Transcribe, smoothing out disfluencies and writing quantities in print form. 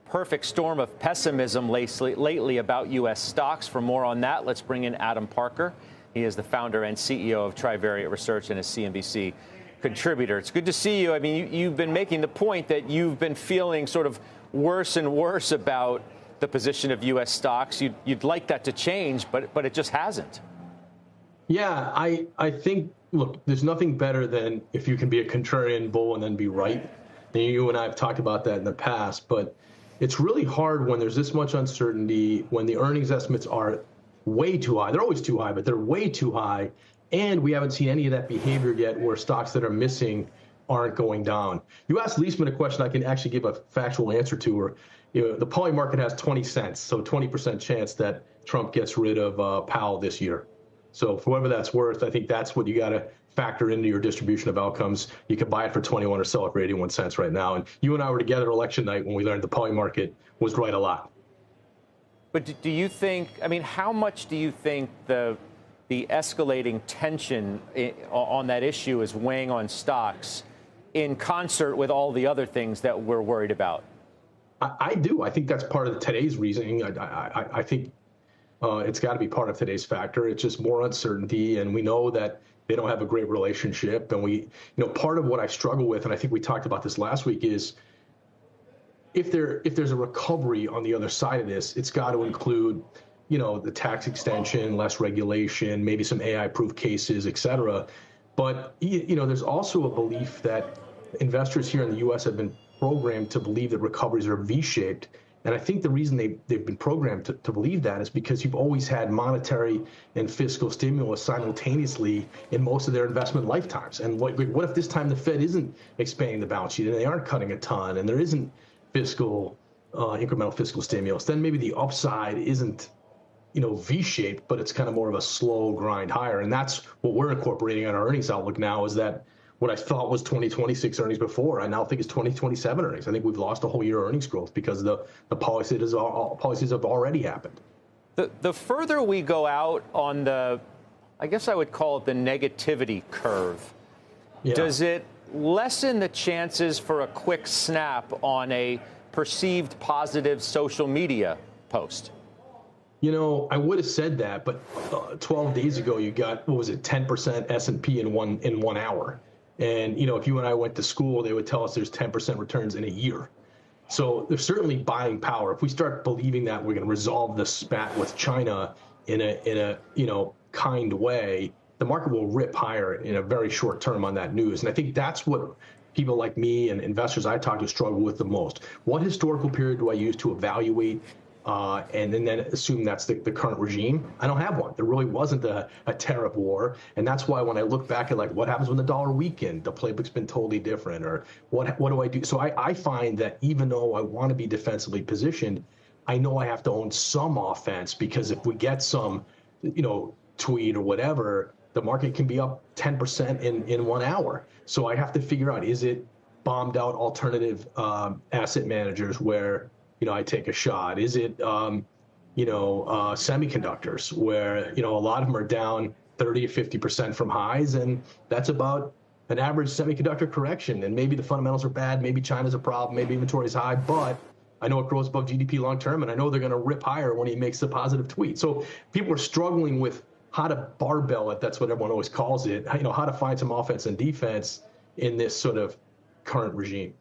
perfect storm of pessimism lately about U.S. stocks. For more on that, let's bring in Adam Parker. He is the founder and CEO of Trivariate Research and a CNBC contributor. It's good to see you. I mean, you've been making the point that you've been feeling sort of worse and worse about the position of U.S. stocks. You'd like that to change, but it just hasn't. Yeah, I think, look, there's nothing better than if you can be a contrarian bull and then be right. And you and I have talked about that in the past, but it's really hard when there's this much uncertainty, when the earnings estimates are way too high. They're always too high, but they're way too high. And we haven't seen any of that behavior yet where stocks that are missing aren't going down. You asked Leisman a question I can actually give a factual answer to, or the poly market has 20 cents, so 20% chance that Trump gets rid of Powell this year. So for whatever that's worth, I think that's what you got to factor into your distribution of outcomes. You could buy it for 21 or sell it for 81 cents right now. And you and I were together election night when we learned the poly market was right a lot. But do you think, I mean, how much do you think the escalating tension on that issue is weighing on stocks in concert with all the other things that we're worried about? I do. I think that's part of today's reasoning. I think it's got to be part of today's factor. It's just more uncertainty, and we know that they don't have a great relationship. And part of what I struggle with, and I think we talked about this last week, is if there's a recovery on the other side of this, it's got to include, the tax extension, less regulation, maybe some AI-proof cases, et cetera. But, there's also a belief that investors here in the U.S. have been programmed to believe that recoveries are V-shaped. And I think the reason they've been programmed to believe that is because you've always had monetary and fiscal stimulus simultaneously in most of their investment lifetimes. And what if this time the Fed isn't expanding the balance sheet and they aren't cutting a ton and there isn't incremental fiscal stimulus? Then maybe the upside isn't V-shaped, but it's kind of more of a slow grind higher. And that's what we're incorporating on our earnings outlook now, is that what I thought was 2026 earnings before, I now think is 2027 earnings. I think we've lost a whole year of earnings growth because the policies have already happened. The further we go out on I guess I would call it the negativity curve, does it lessen the chances for a quick snap on a perceived positive social media post? I would have said that, but 12 days ago you got, 10% S&P in 1 hour. And, if you and I went to school, they would tell us there's 10% returns in a year. So there's certainly buying power. If we start believing that we're going to resolve the spat with China in a kind way, the market will rip higher in a very short term on that news. And I think that's what people like me and investors I talk to struggle with the most. What historical period do I use to evaluate and then assume that's the current regime? I don't have one. There really wasn't a tariff war. And that's why when I look back at what happens when the dollar weakened, the playbook's been totally different, or what do I do? So I find that even though I want to be defensively positioned, I know I have to own some offense, because if we get some, tweet or whatever, the market can be up 10% in 1 hour. So I have to figure out, is it bombed out alternative asset managers where I take a shot? Is it, semiconductors where, a lot of them are down 30 to 50% from highs, and that's about an average semiconductor correction. And maybe the fundamentals are bad. Maybe China's a problem. Maybe inventory is high, but I know it grows above GDP long term, and I know they're going to rip higher when he makes a positive tweet. So people are struggling with how to barbell it. That's what everyone always calls it. How to find some offense and defense in this sort of current regime.